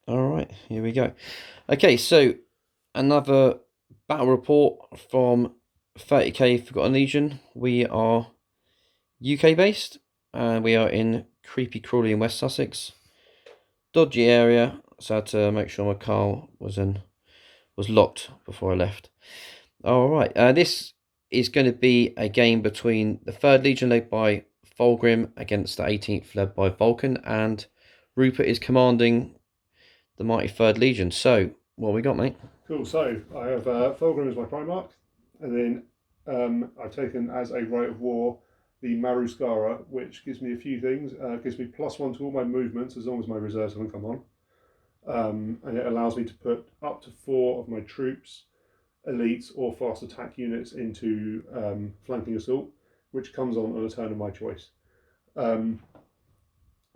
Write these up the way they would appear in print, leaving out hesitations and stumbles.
Alright, here we go. Okay, so another battle report from 30k Forgotten Legion. We are UK based and we are in Creepy Crawley in West Sussex. Dodgy area, so I had to make sure my car was locked before I left. Alright, this is going to be a game between the 3rd Legion led by Fulgrim against the 18th led by Vulkan, and Rupert is commanding the mighty 3rd Legion. So, what we got, mate? Cool, so I have Fulgrim as my Primarch, and then I've taken as a Rite of War the Maruskara, which gives me a few things. It gives me +1 to all my movements as long as my reserves haven't come on. And it allows me to put up to 4 of my troops, elites, or fast attack units into flanking assault, which comes on a turn of my choice.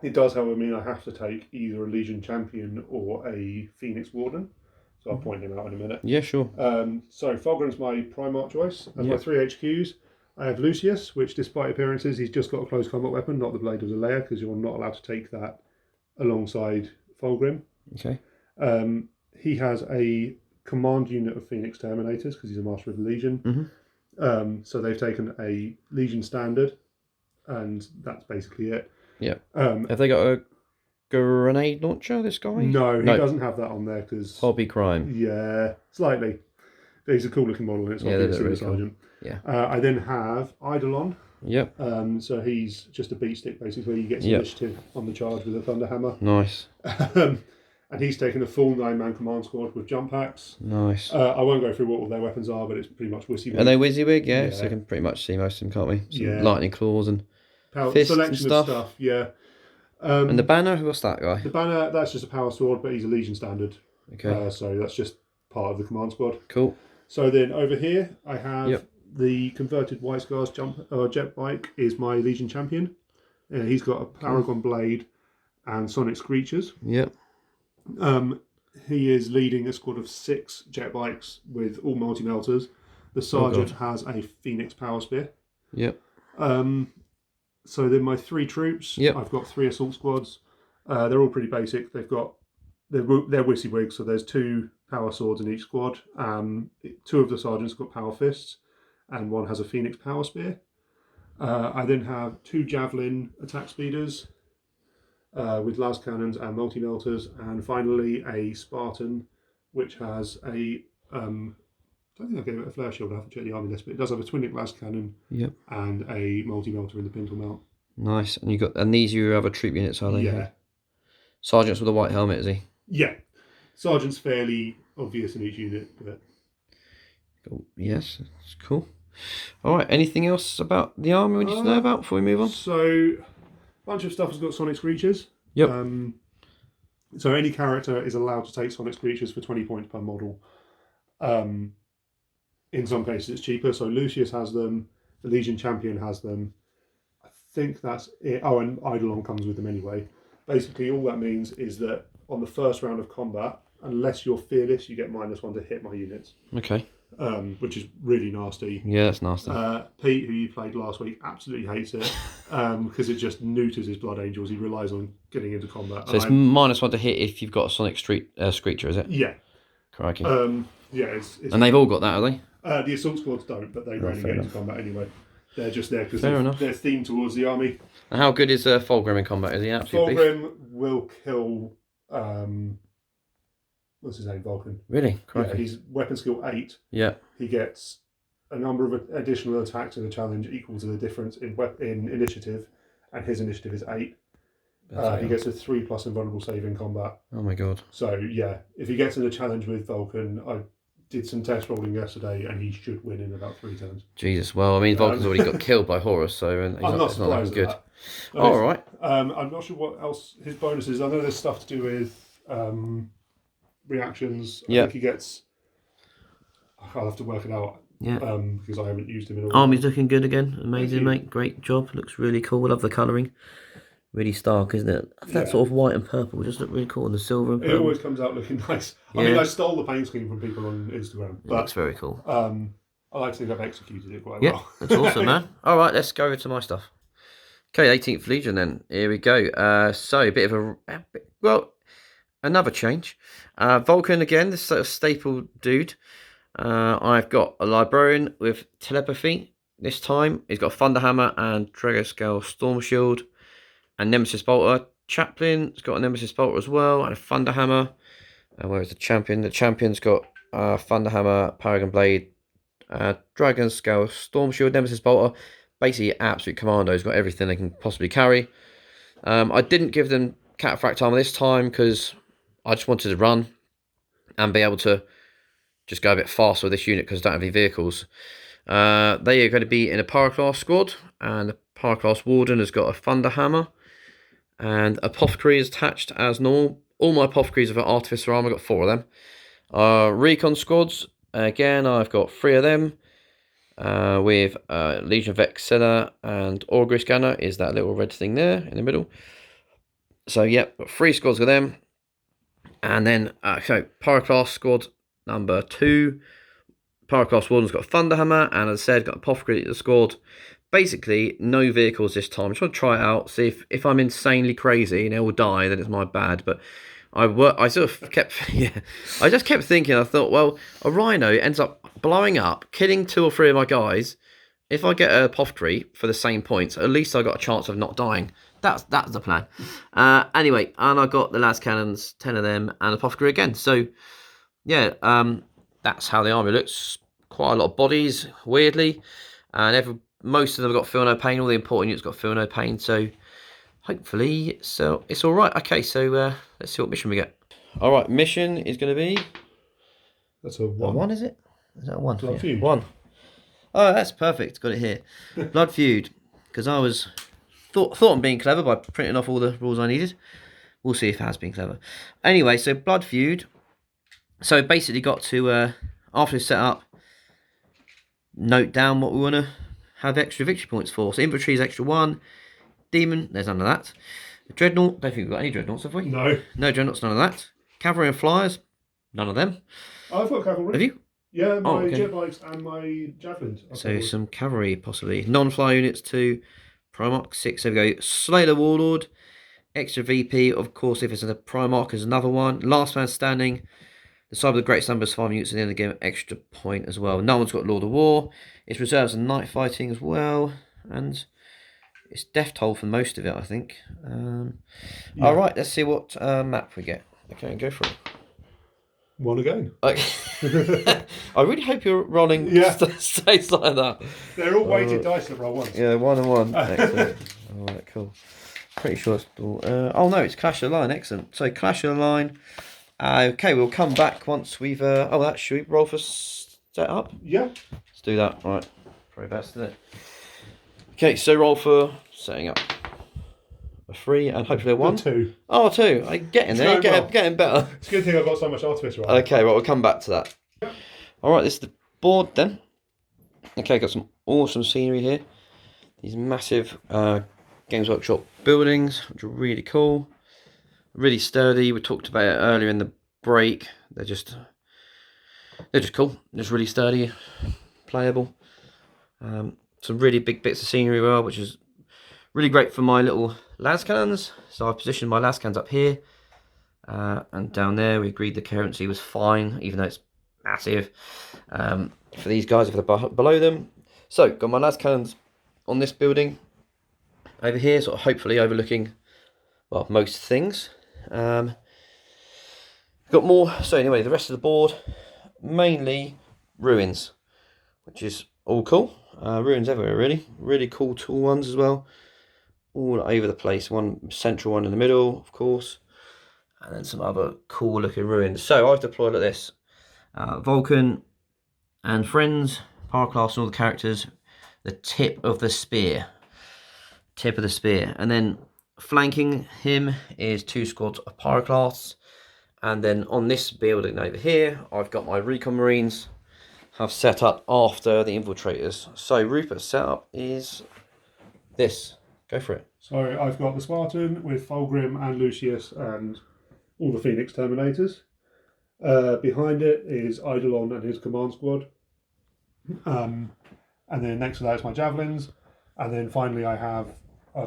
It does, however, mean I have to take either a Legion Champion or a Phoenix Warden. So I'll point him out in a minute. Yeah, sure. So Fulgrim's my Primarch choice. As my 3 HQs, I have Lucius, which despite appearances, he's just got a close combat weapon, not the Blade of the Lair, because you're not allowed to take that alongside Fulgrim. Okay. He has a command unit of Phoenix Terminators, because he's a Master of the Legion. So they've taken a Legion Standard, and that's basically it. Yeah. Have they got a grenade launcher, this guy? No, he doesn't have that on there because hobby crime. Yeah, slightly. But he's a cool looking model, and it's obviously a really sergeant. Cool. Yeah. I then have Eidolon. Yep. So he's just a beat stick basically. He gets initiative on the charge with a Thunderhammer. Nice. And he's taken a full 9-man command squad with jump packs. Nice. I won't go through what all their weapons are, but it's pretty much WYSIWYG. Are they WYSIWYG? Yeah, so you can pretty much see most of them, can't we? Some lightning claws and fists and stuff. Yeah. And the banner, what's that guy? The banner, that's just a power sword, but he's a Legion Standard. Okay. So that's just part of the command squad. Cool. So then over here, I have the converted White Scars jet bike is my Legion Champion. He's got a Paragon Blade and Sonic Screechers. Yep. He is leading a squad of 6 jet bikes with all multi-melters. The Sergeant has a Phoenix Power Spear. Yep. So then my 3 troops, I've got 3 assault squads. They're all pretty basic. They're WYSIWYG, so there's 2 power swords in each squad. 2 of the sergeants got power fists, and 1 has a Phoenix Power Spear. I then have 2 javelin attack speeders with las cannons and multi-melters, and finally a Spartan, which has a I don't think I gave it a flare shield. I haven't checked the army list, but it does have a twin las cannon and a multi-melter in the pintle mount. Nice. And these are your other troop units, are they? Yeah. Sergeant's with a white helmet, is he? Yeah. Sergeant's fairly obvious in each unit, but cool. Yes, it's cool. All right. Anything else about the army we need to know about before we move on? So, a bunch of stuff has got Sonic Screechers. Yep. So any character is allowed to take Sonic Screechers for 20 points per model. In some cases it's cheaper, so Lucius has them, the Legion Champion has them. I think that's it. Oh, and Eidolon comes with them anyway. Basically all that means is that on the first round of combat, unless you're fearless, you get -1 to hit my units. Okay. Which is really nasty. Yeah, that's nasty. Pete, who you played last week, absolutely hates it because it just neuters his Blood Angels. He relies on getting into combat. So it's -1 to hit if you've got a Sonic Screecher, is it? Yeah. Crikey. Yeah, and they've all got that, have they? The assault squads don't, but they rarely get into combat anyway. They're just there because they're themed towards the army. And how good is Fulgrim in combat? Is he absolutely Fulgrim will kill... what's his name? Vulkan. Really? Crikey. Yeah, he's weapon skill 8. Yeah. He gets a number of additional attacks in the challenge equal to the difference in initiative, and his initiative is 8. He gets a 3+ invulnerable save in combat. Oh my god. So yeah, if he gets in a challenge with Vulkan, I did some test rolling yesterday, and he should win in about 3 turns. Jesus. Well, I mean, Vulkan's already got killed by Horus, so I'm not surprised good. All right. I'm not sure what else his bonuses. I know there's stuff to do with reactions. I think he gets. I'll have to work it out. Yeah. Because I haven't used him in a while. Army's looking good again. Amazing, mate. Great job. Looks really cool. I love the colouring. Really stark, isn't it? That sort of white and purple just look really cool, and the silver and purple. It always comes out looking nice. I mean, I stole the paint scheme from people on Instagram. But, that's very cool. I like to think I've executed it quite well. That's awesome, man. All right, let's go over to my stuff. Okay, 18th Legion then. Here we go. So, a bit of a... Well, another change. Vulkan again, this sort of staple dude. I've got a librarian with telepathy this time. He's got a Thunderhammer and Dragoscale Storm Shield and Nemesis Bolter. Chaplain's got a Nemesis Bolter as well and a Thunderhammer. And where's the champion? The champion's got Thunderhammer, Paragon Blade, Dragonscale Storm Shield, Nemesis Bolter. Basically, absolute commando. He's got everything they can possibly carry. I didn't give them Cataphract Armor this time because I just wanted to run and be able to just go a bit faster with this unit because I don't have any vehicles. They are going to be in a Pyroclast squad, and the Pyroclast Warden has got a Thunderhammer, and Apothecary is attached as normal. All my Apothecaries have got Artificer Armor, I've got 4 of them. Recon squads, again, I've got 3 of them. With Legion of XVIII and Augury Scanner is that little red thing there in the middle. So, yep, got 3 squads with them. And then, so Pyroclast squad number 2. Pyroclast Warden's got a Thunderhammer, and as I said, got Apothecary squad. Basically, no vehicles this time. I just want to try it out, see if I'm insanely crazy and it will die, then it's my bad. But I sort of kept, I just kept thinking, I thought, well, a Rhino ends up blowing up, killing 2 or 3 of my guys. If I get an Apothecary for the same points, at least I got a chance of not dying. That's the plan. Anyway, and I got the las cannons, 10 of them, and Apothecary again. So, yeah, that's how the army looks. Quite a lot of bodies, weirdly, and most of them have got Feel No Pain. All the important units got Feel No Pain. So hopefully it's all right. Okay, so let's see what mission we get. All right, mission is going to be. That's a 1. A 1, is it? Is that a 1? Blood Feud. 1. Oh, that's perfect. Got it here. Blood Feud, because I thought I'm being clever by printing off all the rules I needed. We'll see if it has been clever. Anyway, so Blood Feud. So basically got to, after this setup, note down what we want to have extra victory points for. So infantry is extra 1. Demon, there's none of that. Dreadnought, don't think we've got any Dreadnoughts, have we? No. No Dreadnoughts, none of that. Cavalry and Flyers, none of them. I've got cavalry. Have you? Yeah, my jet bikes and my javelins. So some cavalry, possibly. Non-fly units 2. Primarch 6, there we go. Slayer Warlord, extra VP, of course, if it's a Primarch is another one. Last Man Standing. The side with the greatest number is 5 units at the end of the game, extra point as well. No one's got Lord of War. It's reserves and night fighting as well. And it's death toll for most of it, I think. Yeah. All right, let's see what map we get. Okay, go for it. 1 again. Okay. I really hope you're rolling stays like that. They're all weighted dice that roll once. Yeah, 1 and 1. Excellent. All right, cool. Pretty sure it's all. Oh no, it's Clash of the Line. Excellent. So Clash of the Line. Okay, we'll come back once we've. Should we roll for setup? Yeah. Let's do that. All right. Probably best, isn't it? Okay, so roll for setting up. A 3 and hopefully a 1. A 2. Oh, 2. I'm getting there. Getting better. It's a good thing I've got so much Artificer on. Okay, well, we'll come back to that. All right, this is the board then. Okay, got some awesome scenery here. These massive Games Workshop buildings, which are really cool. Really sturdy. We talked about it earlier in the break. They're just cool. Just really sturdy, playable. Some really big bits of scenery as well, which is really great for my little las cannons. So I positioned my las cannons up here, and down there. We agreed the coherency was fine, even though it's massive. For these guys, if they're below them. So got my las cannons on this building over here, sort of hopefully overlooking, well, most things. Got more. So anyway, the rest of the board, mainly ruins, which is all cool. Ruins everywhere, really cool tool ones as well, all over the place. One central one in the middle, of course, and then some other cool looking ruins. So I've deployed like this: Vulkan and friends, Pyroclast, and all the characters. The tip of the spear, and then flanking him is 2 squads of Pyroclasts. And then on this building over here, I've got my Recon Marines have set up after the Infiltrators. So Rupert's setup is this. Go for it. So I've got the Spartan with Fulgrim and Lucius and all the Phoenix Terminators. Behind it is Eidolon and his command squad. And then next to that is my Javelins. And then finally I've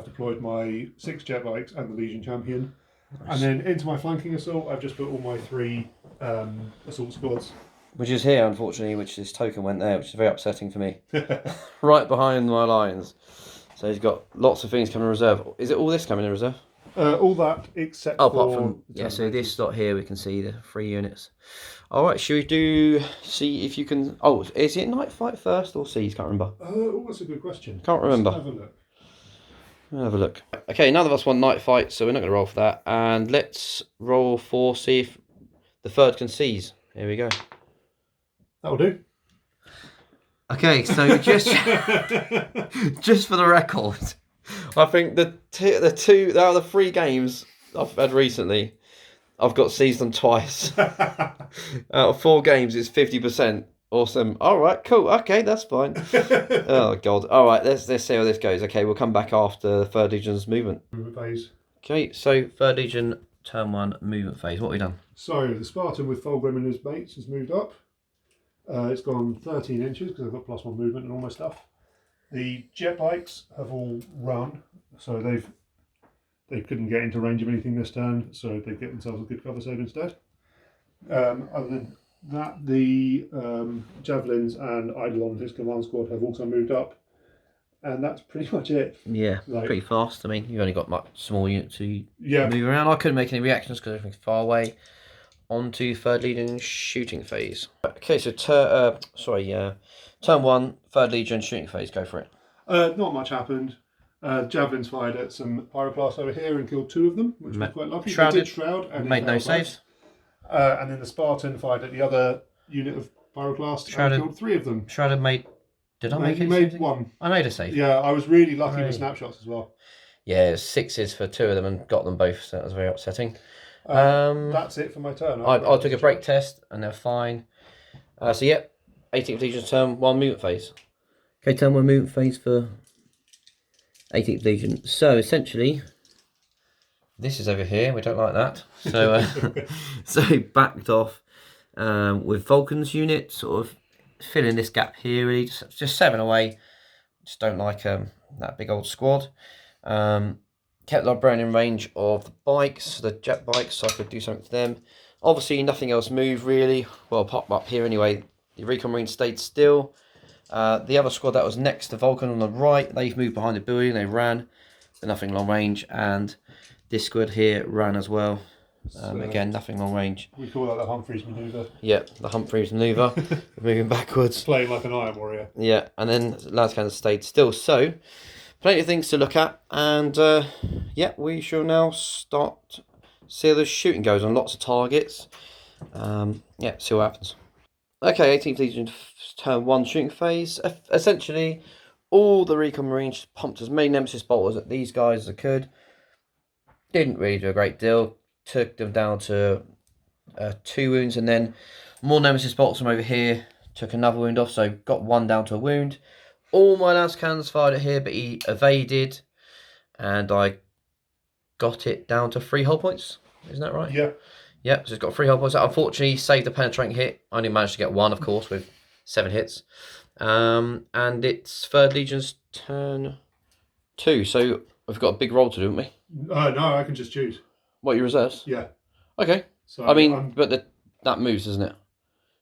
deployed my 6 jet bikes and the Legion Champion. And then into my flanking assault, I've just put all my 3 assault squads. Which is here, unfortunately, which this token went there, which is very upsetting for me. Right behind my lines. So he's got lots of things coming in reserve. Is it all this coming in reserve? All that except for... apart from... Yeah, so this slot here, we can see the 3 units. Alright, should we see if you can... Oh, is it night fight first or siege? Can't remember. Oh, that's a good question. Can't remember. Let's have a look. Have a look. Okay, none of us want night fight, so we're not going to roll for that. And let's roll for, see if the third can seize. Here we go. That'll do. Okay, so just just for the record, I think the 3 games I've had recently, I've got seized on twice. Out of 4 games, it's 50%. Awesome. All right, cool. Okay, that's fine. Oh god. All right, let's see how this goes. Okay, we'll come back after the 3rd Legion's movement phase. Okay, so 3rd Legion turn 1 movement phase. What have we done? So the Spartan with Fulgrim and his mates has moved up. It's gone 13 inches because I've got +1 movement and all my stuff. The jet bikes have all run, so they couldn't get into range of anything this turn, so they get themselves a good cover save instead. Other than that, the javelins and Eidolon, his command squad, have also moved up, and that's pretty much it. Yeah, pretty fast. I mean, you've only got much small units to move around. I couldn't make any reactions because everything's far away. On to 3rd Legion shooting phase. Okay, so turn 1, 3rd Legion shooting phase. Go for it. Not much happened. Javelins fired at some pyroclasts over here and killed 2 of them, which was quite lucky. Shrouded. They did shroud and made no saves. And then the Spartan fired at the other unit of pyroclasts and killed 3 of them. Shrouded made... Did I make it? You made 1. I made a save. Yeah, I was really lucky with snapshots as well. Yeah, it was 6s for 2 of them and got them both, so that was very upsetting. That's it for my turn. I took a break test and they're fine. So yeah, 18th Legion's turn 1 movement phase. Okay, turn 1 movement phase for 18th Legion. So essentially, this is over here. We don't like that. So so backed off with Vulkan's unit, sort of filling this gap here. Really, just 7 away. Just don't like that big old squad. Kept the librarian in range of the bikes, the jet bikes, so I could do something to them. Obviously, nothing else moved really. Well, pop up here anyway. The Recon Marine stayed still. The other squad that was next to Vulkan on the right, they've moved behind the building. They ran, but nothing long range. And this squad here ran as well. Again, nothing long range. We call that the Humphreys manoeuvre. Yeah, the Humphreys manoeuvre. Moving backwards. Playing like an Iron Warrior. Yeah, and then Lads kind of stayed still. So, plenty of things to look at, and yeah, we shall now start see how the shooting goes on lots of targets. Yeah, see what happens. Okay, 18th Legion turn 1 shooting phase. Essentially, all the Recon Marines pumped as many Nemesis bolters at these guys as I could. Didn't really do a great deal. Took them down to 2 wounds, and then more Nemesis bolts from over here. Took another wound off, so got 1 down to a wound. All my last cannons fired at here, but he evaded, and I got it down to 3 hull points. Isn't that right? Yeah. Yeah, so it's got 3 hull points. Unfortunately, saved the penetrating hit. I only managed to get 1, of course, with 7 hits. And it's 3rd Legion's turn 2. So we've got a big roll to do, haven't we? No, I can just choose. What, your reserves? Yeah. Okay. So I mean, but that moves, doesn't it?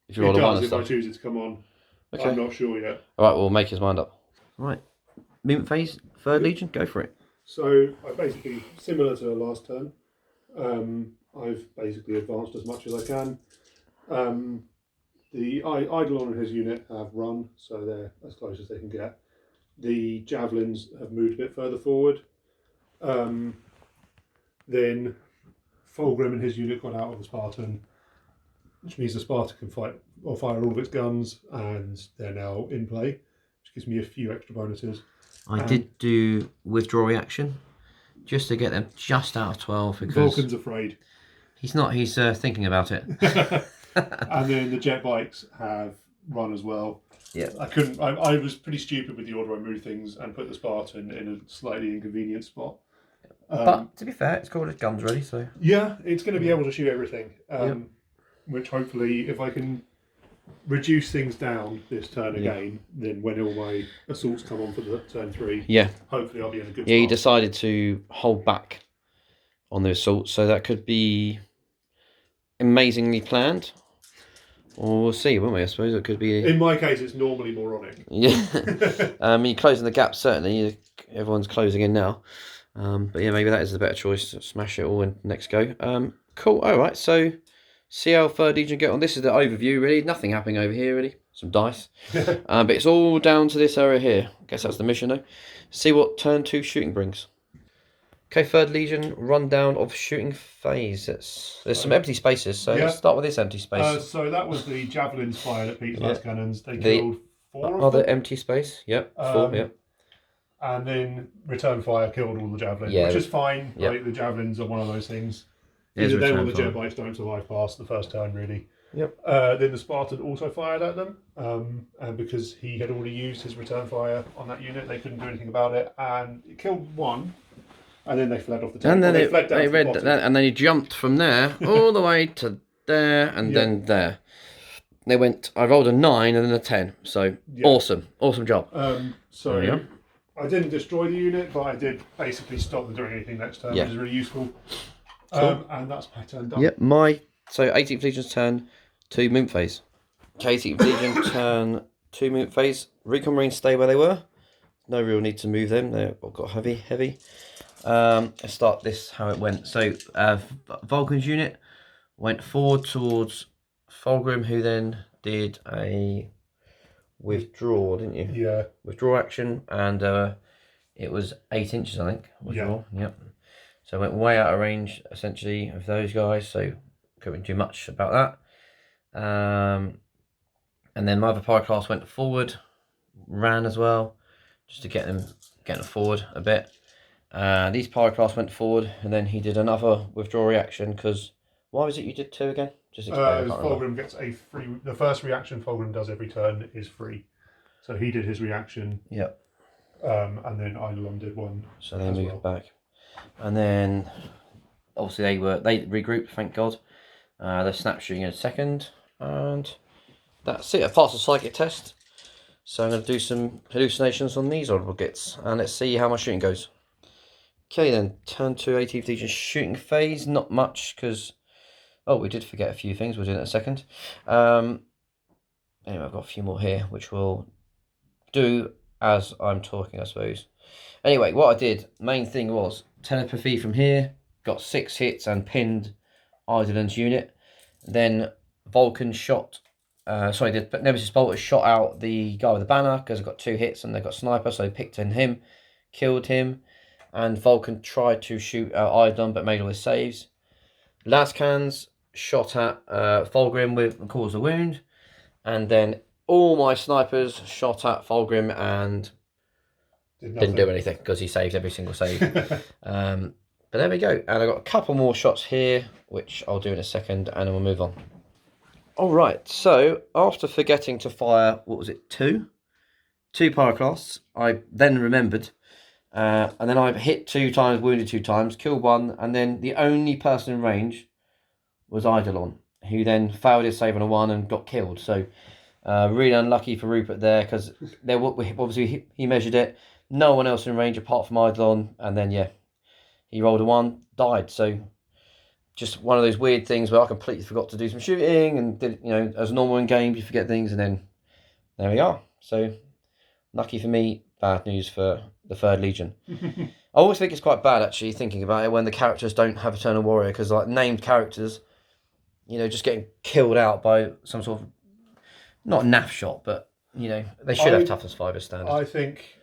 If you roll a 1 and if stuff. I choose it to come on. Okay. I'm not sure yet. All right, we'll make his mind up. Right. Movement phase, 3rd Legion, go for it. So I basically, similar to last turn, I've basically advanced as much as I can. The Eidolon and his unit have run, so they're as close as they can get. The Javelins have moved a bit further forward. Then Fulgrim and his unit got out of the Spartan, which means the Spartan can fight or fire all of its guns, and they're now in play, which gives me a few extra bonuses. I did do withdraw reaction, just to get them just out of 12 because Vulkan's afraid. He's not. He's thinking about it. And then the jet bikes have run as well. Yeah. I was pretty stupid with the order I moved things and put the Spartan in a slightly inconvenient spot. But to be fair, it's got its guns ready, so yeah, it's going to be able to shoot everything. Which hopefully, if I can reduce things down this turn again, then when all my assaults come on for the turn 3, hopefully I'll be in a good spot. He decided to hold back on the assault, so that could be amazingly planned. Or we'll see, won't we? I suppose it could be. In my case, it's normally moronic. Yeah. You're closing the gap, certainly. Everyone's closing in now. But yeah, maybe that is the better choice. Smash it all in next go. Cool. All right. So see how 3rd Legion get on. This is the overview, really. Nothing happening over here, really. Some dice. But it's all down to this area here. I guess that's the mission, though. See what turn 2 shooting brings. Okay, 3rd Legion, rundown of shooting phase. There's some empty spaces, so let's start with this empty space. So that was the javelins fired at Pete's last cannons. They killed 4 of them. Other empty space, 4, yep. And then return fire killed all the javelins, which is fine. Yep. Like, the javelins are one of those things. Either they or the jet bikes don't survive past the first turn, really. Yep. Then the Spartan also fired at them, and because he had already used his return fire on that unit, they couldn't do anything about it, and it killed 1. And then they fled off the table. And then and then he jumped from there all the way to there and then there. They went. I rolled a 9 and then a 10. So awesome job. I didn't destroy the unit, but I did basically stop them doing anything next turn, which is really useful. Cool. And that's my turn done. Yep. So 18th Legion's turn 2 movement phase. 18th Legion turn 2 movement phase. Recon Marines stay where they were. No real need to move them. They've got heavy. Let's start this how it went. So Vulkan's unit went forward towards Fulgrim, who then did a withdraw, didn't you? Yeah. Withdraw action, and it was 8 inches, I think. Withdraw. Yep. So I went way out of range, essentially, of those guys. So couldn't do much about that. And then my other pyroclast went forward, ran as well, just to get them forward a bit. These pyroclasts went forward, and then he did another withdrawal reaction, because why was it you did 2 again? Just explain. Fulgrim gets a free. The first reaction Fulgrim does every turn is free, so he did his reaction. Yep. And then Eidolon did one. So they moved back, and then obviously they regrouped. Thank God. They're snap shooting in a second, and that's it. I passed the psychic test, so I'm going to do some hallucinations on these honourable gits, and let's see how my shooting goes. Okay then, turn to 18th Legion shooting phase. Not much, because we did forget a few things. We'll do that in a second. Anyway, I've got a few more here, which we'll do as I'm talking, I suppose. Anyway, what I did, main thing was telepathy from here, got 6 hits and pinned Eidolon's unit. Then Vulkan shot, the Nemesis bolter shot out the guy with the banner, because I got 2 hits and they got sniper, so they picked in him, killed him. And Vulkan tried to shoot out Eidolon, but made all his saves. Lascans shot at Fulgrim with caused a wound. And then all my snipers shot at Fulgrim and didn't do anything, because he saved every single save. But there we go. And I got a couple more shots here, which I'll do in a second, and then we'll move on. Alright, so after forgetting to fire, 2 pyroclasts, I then remembered. And then I hit 2 times, wounded 2 times, killed 1, and then the only person in range was Eidolon, who then failed his save on a 1 and got killed. So really unlucky for Rupert there, because obviously he measured it. No one else in range apart from Eidolon, and then he rolled a 1, died. So just one of those weird things where I completely forgot to do some shooting, and did, as normal in game, you forget things, and then there we are. So lucky for me, bad news for the 3rd Legion. I always think it's quite bad, actually, thinking about it, when the characters don't have Eternal Warrior, because like named characters, just getting killed out by some sort of, not naff shot, but they should have toughness 5 as standard. I think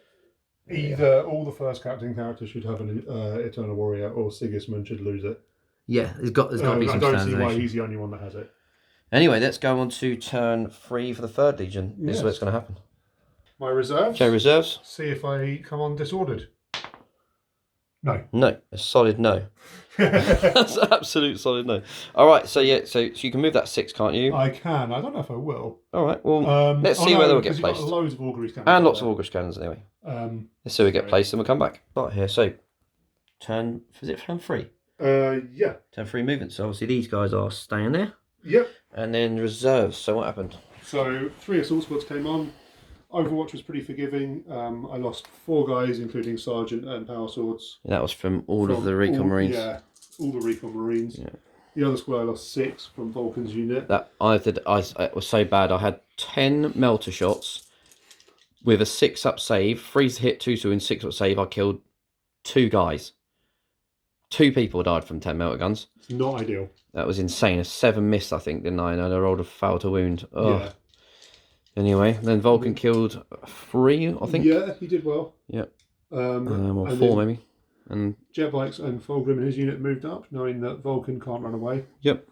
either all the first captain characters should have an Eternal Warrior, or Sigismund should lose it. Yeah, there's got to be some standardization. I don't see why he's the only one that has it. Anyway, let's go on to turn 3 for the 3rd Legion. This is what's going to happen. My reserves. Okay, reserves. See if I come on disordered. No. No, a solid no. That's an absolute solid no. All right, so you can move that 6, can't you? I can. I don't know if I will. All right, well, let's see where they'll get placed. Got loads of augury scanners. And lots of augury scanners anyway. Let's see where we get placed, and we'll come back. Right here, so turn 3? Yeah. Turn 3 movements. So obviously these guys are staying there. Yep. And then reserves. So what happened? So 3 assault squads came on. Overwatch was pretty forgiving. I lost 4 guys, including Sergeant and Power Swords. That was from all of the Recon Marines. Yeah, all the Recon Marines. Yeah. The other squad I lost 6 from Vulkan's unit. That it was so bad. I had 10 melter shots with a 6-up save, 3 to hit, 2 to win, 6-up save. I killed 2 guys. 2 people died from 10 melter guns. It's not ideal. That was insane. A 7 missed, I think, didn't I? And I rolled a foul to wound. Oh. Yeah. Anyway, then Vulkan killed 3, I think. Yeah, he did well. Yep. Or 4 maybe. And Jet Bikes and Fulgrim and his unit moved up, knowing that Vulkan can't run away. Yep.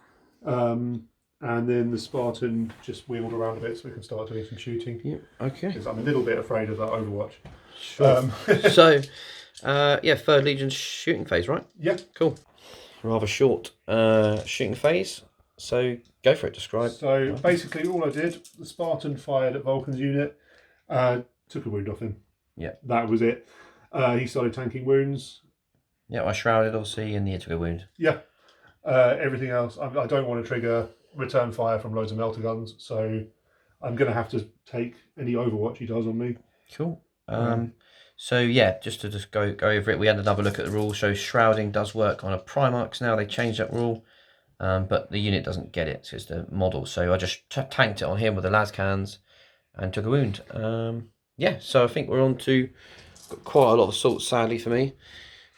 And then the Spartan just wheeled around a bit so we can start doing some shooting. Yep. Okay. Because I'm a little bit afraid of that Overwatch. Sure. So, yeah, 3rd Legion's shooting phase, right? Yeah. Cool. Rather short shooting phase. So go for it. Describe. So basically, all I did, the Spartan fired at Vulkan's unit, took a wound off him. Yeah. That was it. He started tanking wounds. Yeah, I shrouded, obviously, and he took a wound. Yeah. Everything else, I don't want to trigger return fire from loads of melter guns, so I'm going to have to take any Overwatch he does on me. Cool. So yeah, just to go over it, we had another look at the rule. So shrouding does work on a Primarchs now. They changed that rule, but the unit doesn't get it. So it's the model. So I just tanked it on him with the las cannons and took a wound. Yeah, so I think we're on to quite a lot of assaults, sadly for me.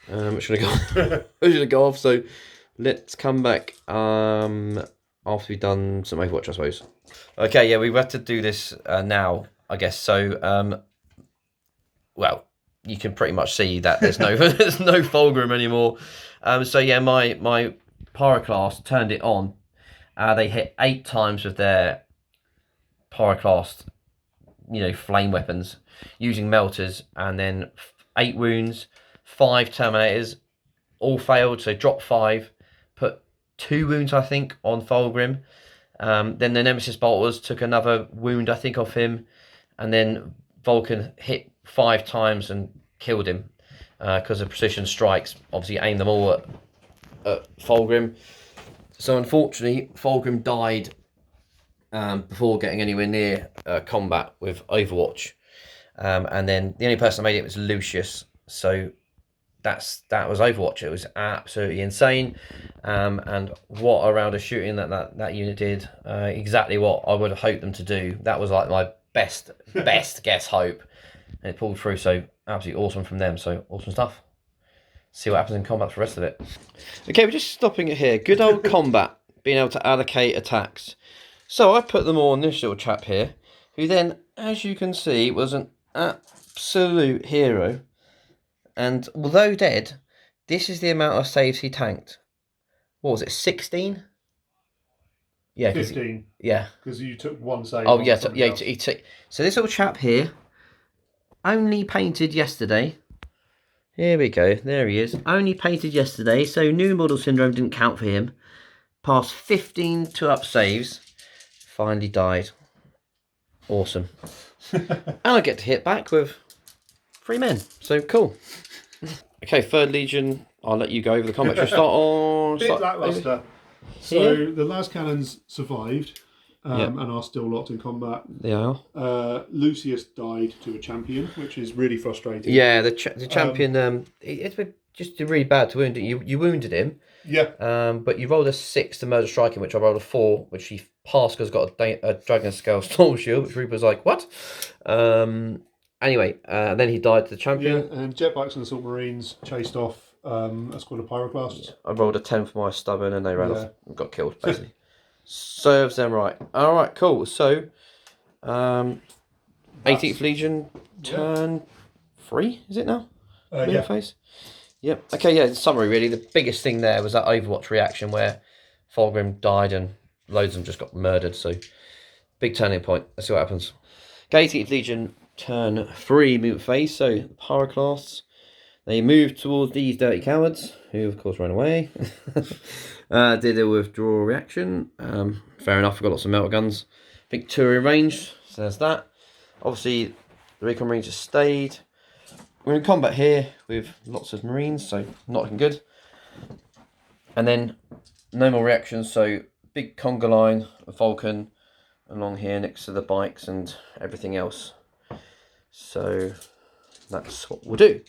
Which should I go off? So let's come back after we've done some Overwatch, I suppose. Okay, yeah, we've had to do this now, I guess. So, well, you can pretty much see that there's no there's no Fulgrim anymore. So yeah, my Pyroclast turned it on. They hit 8 times with their Pyroclast, flame weapons using melters, and then 8 wounds. 5 Terminators, all failed, so dropped 5, put 2 wounds, I think, on Fulgrim. Then the Nemesis Bolters took another wound, I think, off him, and then Vulkan hit 5 times and killed him because of precision strikes. Obviously, aimed them all at Fulgrim. So unfortunately, Fulgrim died before getting anywhere near combat with Overwatch. And then the only person that made it was Lucius. So that was Overwatch. It was absolutely insane, and what a round of shooting that unit did. Exactly what I would have hoped them to do. That was like my best guess hope, and it pulled through. So absolutely awesome from them. So awesome stuff. See what happens in combat for the rest of it. Okay, we're just stopping it here. Good old combat, being able to allocate attacks. So I put them all on this little chap here, who then, as you can see, was an absolute hero. And although dead, this is the amount of saves he tanked. What was it, 16? Yeah, 15. Yeah. Because you took 1 save. Oh, yeah. He took. So this little chap here, only painted yesterday. Here we go. There he is. Only painted yesterday. So new model syndrome didn't count for him. Passed 15 2-up saves. Finally died. Awesome. And I get to hit back with 3 men. So cool. Okay, 3rd Legion. I'll let you go over the combat. We'll start on... Bit lackluster. So the las cannons survived and are still locked in combat. They are. Lucius died to a champion, which is really frustrating. Yeah, the champion. It's been just really bad to wound. You wounded him. Yeah. But you rolled a 6 to murder strike him, which I rolled a 4, which he passed because got a dragon scale storm shield, which Rupert was like, what? Anyway, then he died to the champion. Yeah, and Jet Bikes and Assault Marines chased off a squad of Pyroclasts. Yeah, I rolled a 10 for my stubborn and they ran off and got killed, basically. Serves them right. Alright, cool. So, 18th Legion, turn 3, is it now? Yeah. Phase? Yep. Okay, yeah, in summary, really, the biggest thing there was that Overwatch reaction where Fulgrim died and loads of them just got murdered. So, big turning point. Let's see what happens. 18th Legion, turn 3 move phase. So, Pyroclasts, they moved towards these dirty cowards, who of course ran away. Did a withdrawal reaction. Fair enough, we've got lots of melter guns. I think 2 are in range, so there's that. Obviously, the Recon Rangers stayed. We're in combat here with lots of Marines, so not looking good. And then no more reactions, so big conga line of Vulkan along here next to the bikes and everything else. So that's what we'll do.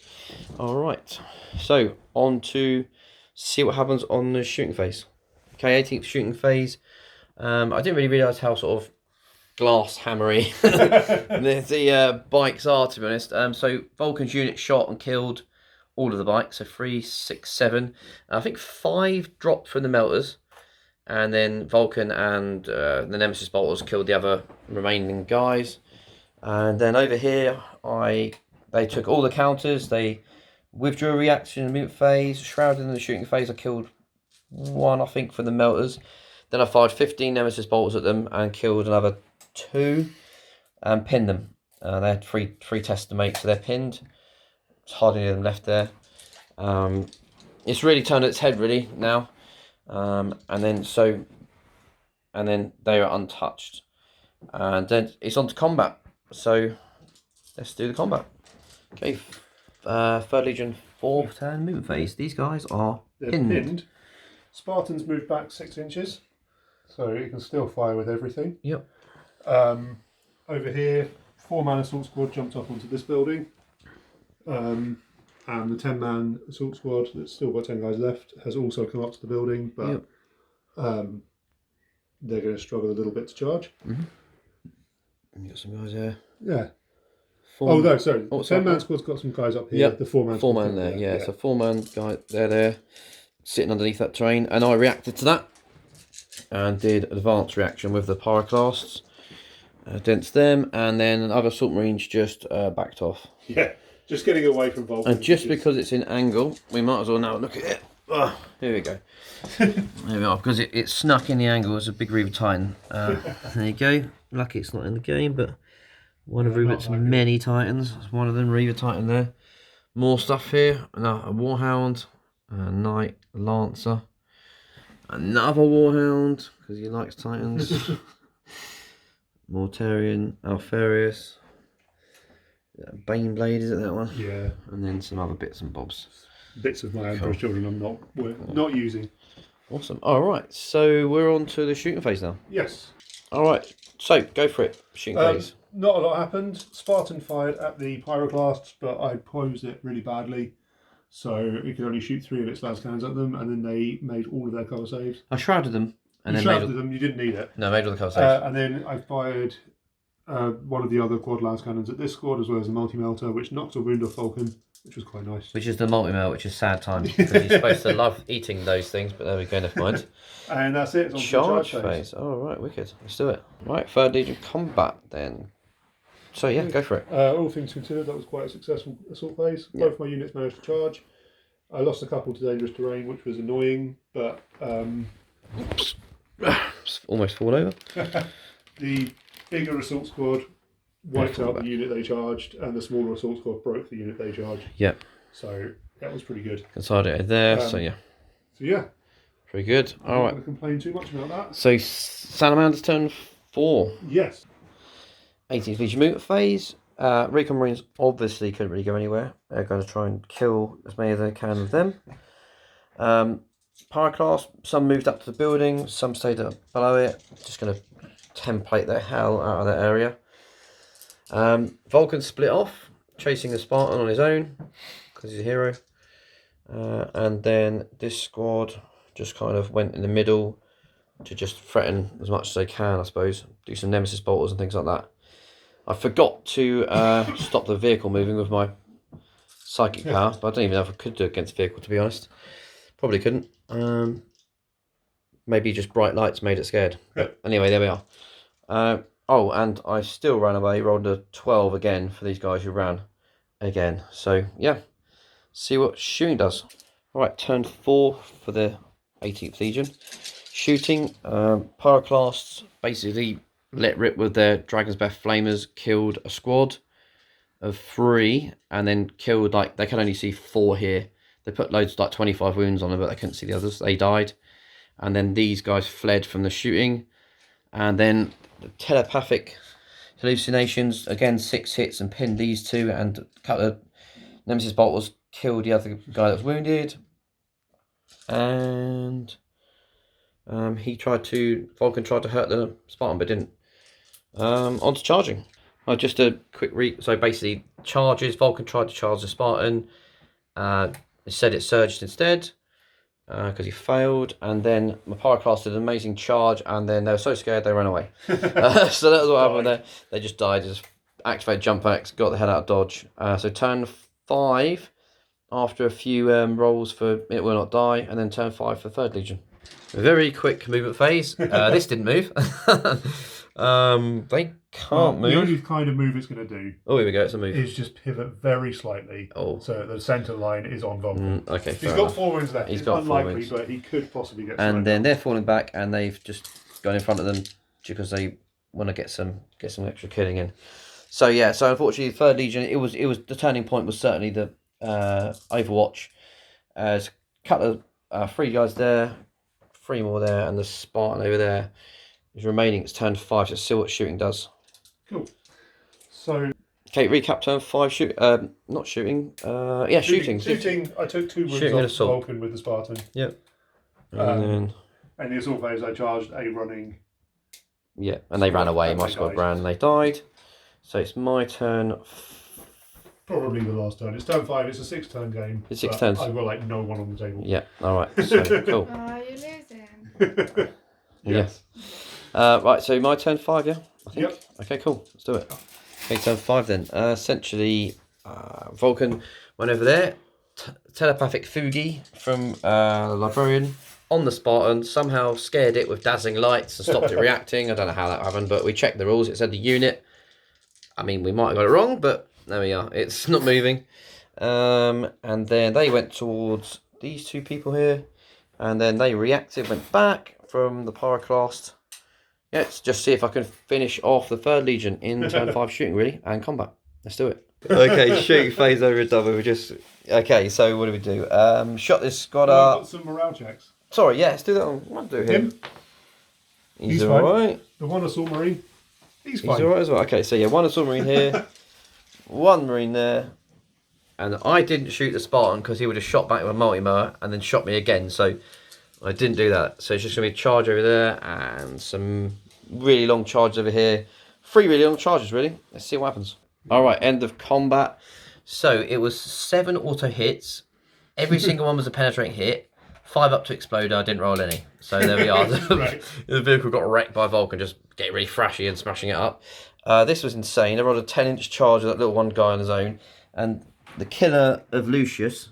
Alright, so on to see what happens on the shooting phase. Okay, 18th shooting phase. I didn't really realise how sort of glass hammery the bikes are, to be honest. So Vulkan's unit shot and killed all of the bikes, so 3, 6, 7. I think 5 dropped from the melters, and then Vulkan and the Nemesis bolters killed the other remaining guys. And then over here, they took all the counters. They withdrew a reaction in the movement phase, shrouded in the shooting phase. I killed 1, I think, from the melters. Then I fired 15 Nemesis bolters at them and killed another 2 and pinned them. They had three tests to make, so they're pinned. There's hardly any of them left there. It's really turned its head really now. And then they are untouched. And then it's on to combat. So let's do the combat. Okay, 3rd Legion 4th turn movement phase. These guys are pinned. Spartans moved back 6 inches, so you can still fire with everything. Yep. Over here, 4-man assault squad jumped up onto this building. And the 10-man assault squad that's still got 10 guys left has also come up to the building, but they're going to struggle a little bit to charge. You got some guys there. Yeah. The 10-man squad's got some guys up here. Yep. The 4-man squad there. Yeah. So 4-man guy there, sitting underneath that terrain, and I reacted to that and did advanced reaction with the pyroclasts against them, and then other assault marines just backed off. Yeah. Just getting away from Vulkan. And just because it's in angle, we might as well now look at it. Oh, here we go. There we are, because it snuck in the angle as a big Reaver Titan. There you go. Lucky it's not in the game, but one of Rupert's many Titans. One of them, Reaver Titan there. More stuff here. Now, a Warhound, a Knight, a Lancer, another Warhound, because he likes Titans. Mortarion, Alfarius. Baneblade, is it that one? Yeah. And then some other bits and bobs. Bits of my Emperor's Children I'm not using. Awesome. Alright, so we're on to the shooting phase now. Yes. Alright, so go for it, shooting phase. Not a lot happened. Spartan fired at the pyroclasts, but I posed it really badly. So it could only shoot 3 of its las cannons at them, and then they made all of their cover saves. I shrouded them. And then shrouded them, you didn't need it. No, made all the cover saves. And then I fired one of the other quad las cannons at this squad, as well as a multi-melter, which knocked a wound off Vulkan, which was quite nice. Which is the multi-melt, which is sad times, because you're supposed to love eating those things, but there we go, never mind. And that's it. It's on charge phase. Oh, right, wicked. Let's do it. Right, 3rd Legion combat then. So yeah, go for it. All things considered, that was quite a successful assault phase. Yeah. Both my units managed to charge. I lost a couple to dangerous terrain, which was annoying, but... Oops. Almost fall over. The bigger assault squad wiped out the unit they charged, and the smaller assault squad broke the unit they charged. Yep. So that was pretty good. Consolidated there, so yeah. So yeah. Pretty good. I'm not going to complain too much about that. So Salamander's turn 4. Yes. 18th Legion movement phase. Recon Marines obviously couldn't really go anywhere. They're going to try and kill as many as they can of them. Pyroclast, some moved up to the building, some stayed below it. Just going to template the hell out of that area. Vulkan split off, chasing the Spartan on his own, because he's a hero. And then this squad just kind of went in the middle to just threaten as much as they can, I suppose. Do some Nemesis bolters and things like that. I forgot to stop the vehicle moving with my psychic power, but I don't even know if I could do it against vehicle, to be honest. Probably couldn't. Maybe just bright lights made it scared. But anyway, there we are. Oh, and I still ran away, rolled a 12 again for these guys who ran again. So, yeah, see what shooting does. All right, turn 4 for the 18th Legion. Shooting, pyroclasts basically let rip with their Dragon's Breath Flamers, killed a squad of 3, and then killed, like, they can only see 4 here. They put loads, like 25 wounds on them, but they couldn't see the others. They died. And then these guys fled from the shooting. And then the telepathic hallucinations, again 6 hits and pinned these 2, and a couple of Nemesis bolters killed the other guy that was wounded. And Vulkan tried to hurt the Spartan, but didn't. On to charging. Just a quick so basically charges, Vulkan tried to charge the Spartan. It said it surged instead. because he failed, and then my Pyroclast did an amazing charge, and then they were so scared they ran away. So that was what happened there. They just died, just activated Jump X, got the hell out of dodge. So turn 5, after a few rolls for It Will Not Die, and then turn 5 for 3rd Legion. A very quick movement phase. This didn't move. They can't move. The only kind of move it's going to do. Oh, here we go. It's a move. Is just pivot very slightly. Oh. So the centre line is on Vulkan. Okay. He's got 4 wounds left. He's it's got unlikely, 4 wounds. but he could possibly get. And then they're falling back, and they've just gone in front of them because they want to get some extra killing in. So yeah. So unfortunately, 3rd Legion. It was the turning point was certainly the Overwatch. There's a couple of 3 guys there, 3 more there, and the Spartan over there is remaining. It's turn 5, so see what shooting does. Cool. So. Okay, recap turn 5. Not shooting. Yeah, shooting. Shooting. I took 2 wounds off Vulkan with the Spartan. Yep. And the assault phase, I charged a running. Yeah, and they ran away. My squad ran, and they died. So it's my turn. Probably the last turn. It's turn 5. It's a 6-turn game. It's 6 turns. I've got like no one on the table. Yeah. All right. So cool. Oh, you're losing. Yes. Right. So my turn 5. Yeah. I think. Yep. Okay. Cool. Let's do it. Okay. Turn 5 then. Essentially, Vulkan went over there. Telepathic Fugi from Librarian on the Spartan. Somehow scared it with dazzling lights and stopped it reacting. I don't know how that happened, but we checked the rules. It said the unit. I mean, we might have got it wrong, but there we are. It's not moving. And then they went towards these 2 people here. And then they reacted, went back from the Pyroclast. Yeah, let's just see if I can finish off the 3rd Legion in turn 5 shooting, really, and combat. Let's do it. Okay, shooting phase over a double. Okay, so what do we do? Shot this squad up. Got some morale checks. Sorry, yeah, let's do that one. I'll do him. He's alright. The one assault marine. He's fine. He's alright as well. Okay, so yeah, 1 assault marine here. 1 marine there, and I didn't shoot the Spartan because he would have shot back with a multi-mower and then shot me again, so I didn't do that. So it's just going to be a charge over there and some really long charges over here. 3 really long charges, really. Let's see what happens. Alright, end of combat. So it was 7 auto hits. Every single one was a penetrating hit. 5 up to exploder. I didn't roll any. So there we are. Right. The vehicle got wrecked by Vulkan, just getting really thrashy and smashing it up. This was insane. I rolled a 10-inch charge with that little one guy on his own. And the killer of Lucius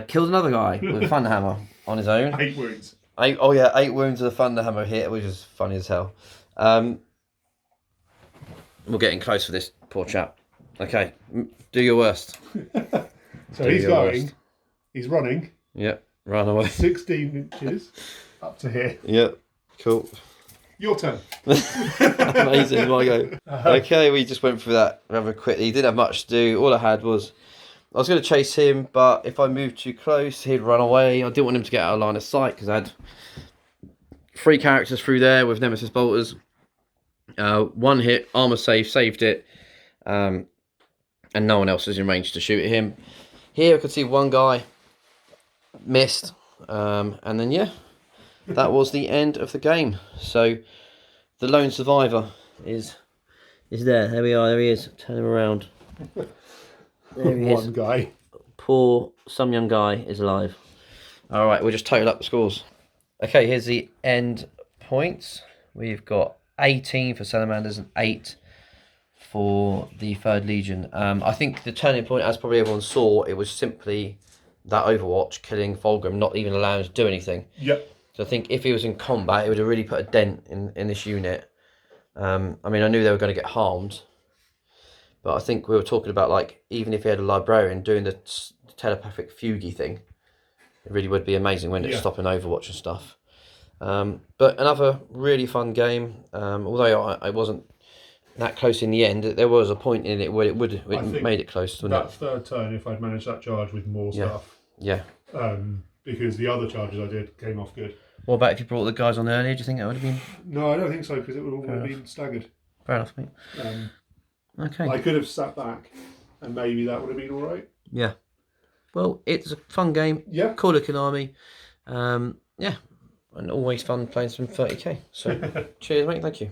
killed another guy with a Thunderhammer on his own. 8 wounds. 8 wounds with a Thunderhammer hit, which is funny as hell. We're getting close for this poor chap. Okay, do your worst. So he's going. He's running. Yep, run away. 16 inches up to here. Yep, cool. Your turn. Amazing, my go. Okay, we just went through that rather quickly. Didn't have much to do. All I had was, I was going to chase him, but if I moved too close, he'd run away. I didn't want him to get out of line of sight because I had 3 characters through there with Nemesis bolters. 1 hit, armor save, saved it, and no one else was in range to shoot at him. Here I could see 1 guy missed, and then yeah, that was the end of the game. So the lone survivor is there. There we are. There he is. Turn him around. There he is. 1 guy. Poor some young guy is alive. All right, we'll just total up the scores. Okay, here's the end points. We've got 18 for Salamanders and 8 for the 3rd Legion. I think the turning point, as probably everyone saw, it was simply that Overwatch killing Fulgrim, not even allowing him to do anything. Yep. So I think if he was in combat, it would have really put a dent in this unit. I mean, I knew they were going to get harmed, but I think we were talking about, like, even if he had a Librarian doing the telepathic Fugi thing, it really would be amazing, wouldn't it, stopping Overwatch and stuff. But another really fun game. Although I wasn't that close in the end, there was a point in it where it made it close. That 3rd turn, if I'd managed that charge with more stuff. Yeah. Because the other charges I did came off good. What about if you brought the guys on earlier? Do you think that would have been? No, I don't think so, because it would all have been staggered. Fair enough, mate. Okay. I could have sat back, and maybe that would have been all right. Yeah. Well, it's a fun game. Yeah. Cool looking army. Yeah. And always fun playing some 30k. So cheers, mate. Thank you.